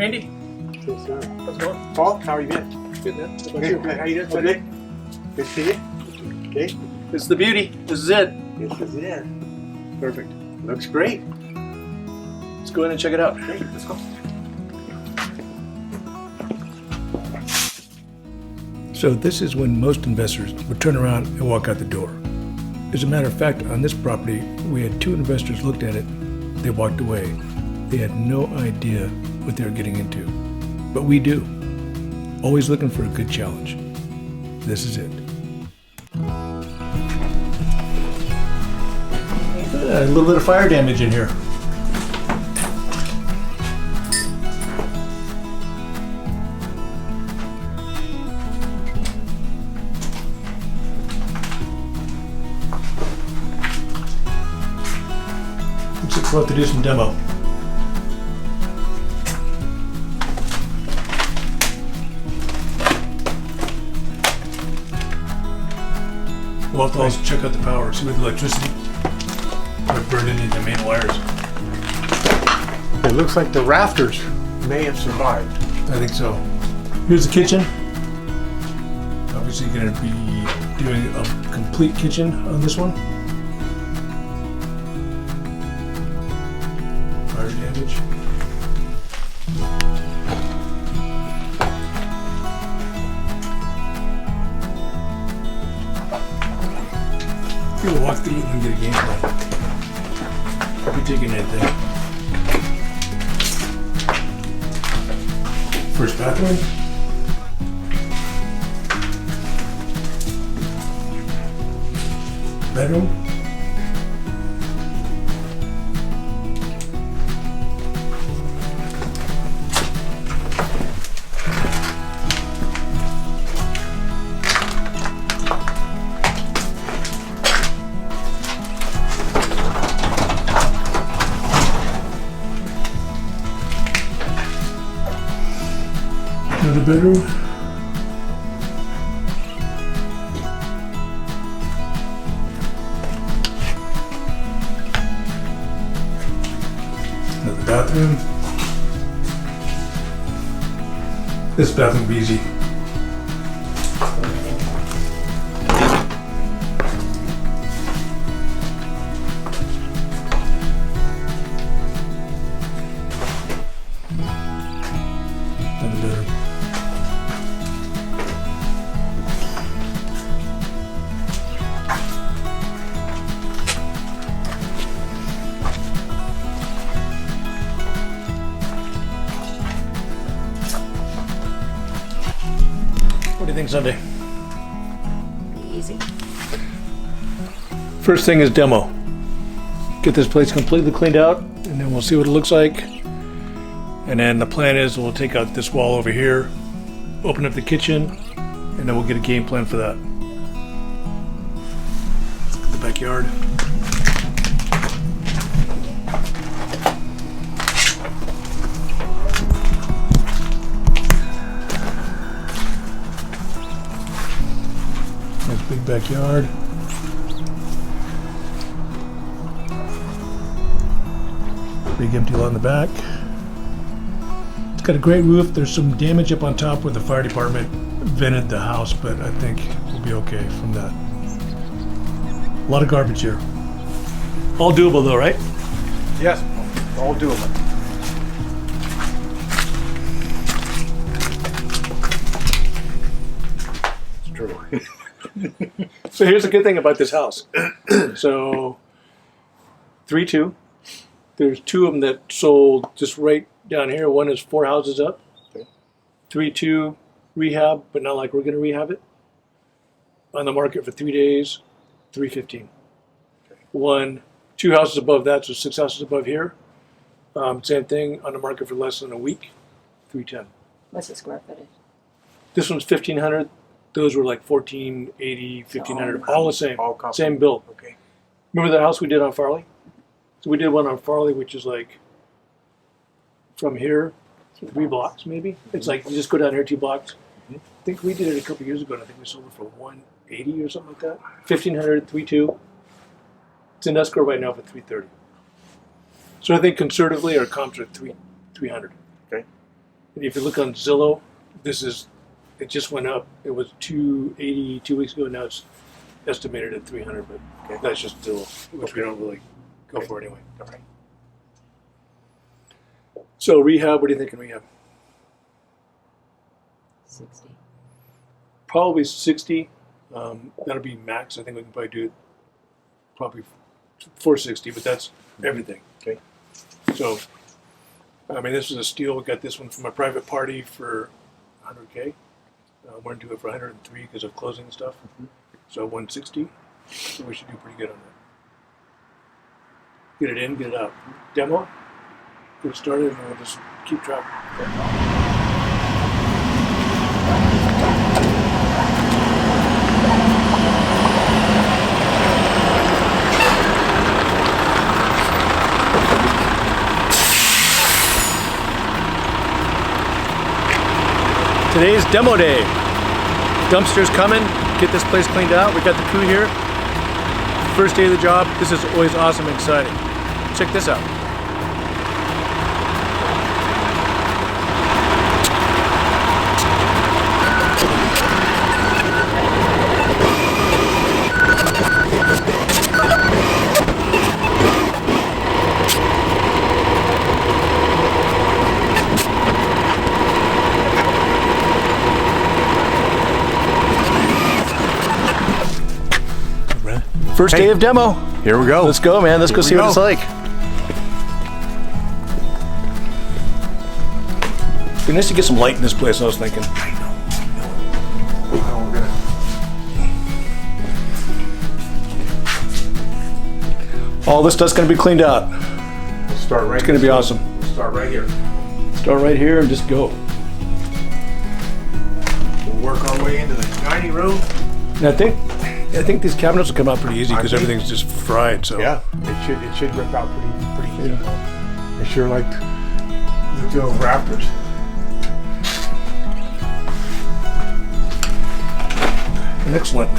Randy, Yes, sir. how's it going? Paul, how are you been? Good, man. How about Good. you? How you doing today? Good to see you. Okay. This is the beauty. This is it. This is it. Perfect. Looks great. Let's go in and check it out. Great. Let's go. So this is when most investors would turn around and walk out the door. As a matter of fact, on this property, we had 2 investors looked at it, they walked away. They had no idea what they were getting into. But we do. Always looking for a good challenge. This is it. A little bit of fire damage in here. Looks like we'll have to do some demo. We'll have to also check out the power, see what the electricity might burn into the main wires. It looks like the rafters may have survived. I think so. Here's the kitchen. Obviously going to be doing a complete kitchen on this one. Fire damage. We'll walk through it and get a game plan. Be taking anything. First bathroom. Bedroom. Another bedroom. Another bathroom. This bathroom will be easy. Another bedroom. What do you think, Sunday? Easy. First thing is demo. Get this place completely cleaned out, and then we'll see what it looks like. And then the plan is we'll take out this wall over here, open up the kitchen, and then we'll get a game plan for that. Let's look at the backyard. Nice big backyard. Big empty lot in the back. It's got a great roof. There's some damage up on top where the fire department vented the house, but I think we'll be okay from that. A lot of garbage here. All doable though, right? Yes, all doable. It's true. So here's the good thing about this house. So 3-2. There's 2 of them that sold just right down here. One is 4 houses up. Okay. 3-2 rehab, but not like we're going to rehab it. On the market for 3 days, $315. Okay. 2 houses above that, so 6 houses above here. Same thing, on the market for less than a week, $310. What's the square footage? This one's 1,500. Those were like 1,480, 1,500, So all the same, all comparable. same build. Okay. Remember that house we did on Farley? So we did one on Farley, which is like from here, 3 blocks maybe. It's like you just go down here 2 blocks. I think we did it a couple years ago, and I think we sold it for 180 or something like that. 1,500, 3.2. It's in escrow right now for 330. So I think conservatively our comps are 300. Okay. And if you look on Zillow, it just went up. It was 280 2 weeks ago. Now it's estimated at 300, but that's just Zillow, which we don't really go for anyway. All right. So rehab, what do you think in rehab? 60. Probably 60. That'll be max. I think we can probably do it probably 460, but that's everything. Okay. So, I mean, this is a steal. We got this one from a private party for 100K. We're going to do it for 103 because of closing and stuff. So 160. So we should do pretty good on that. Get it in, get it out. Demo, get it started, and we'll just keep track. Today's demo day. Dumpsters coming, get this place cleaned out. We got the crew here. First day of the job. This is always awesome and exciting. Check this out. First day of demo. Here we go. Let's go, man. Let's go see what it's like. It'd be nice to get some light in this place, I was thinking. All this stuff's going to be cleaned out. We'll start right. It's going to be awesome. We'll start right here. Start right here and just go. We'll work our way into the dining room. And I think these cabinets will come out pretty easy because everything's just fried. So Yeah, it should rip out pretty easy. I sure liked the old rafters. excellent.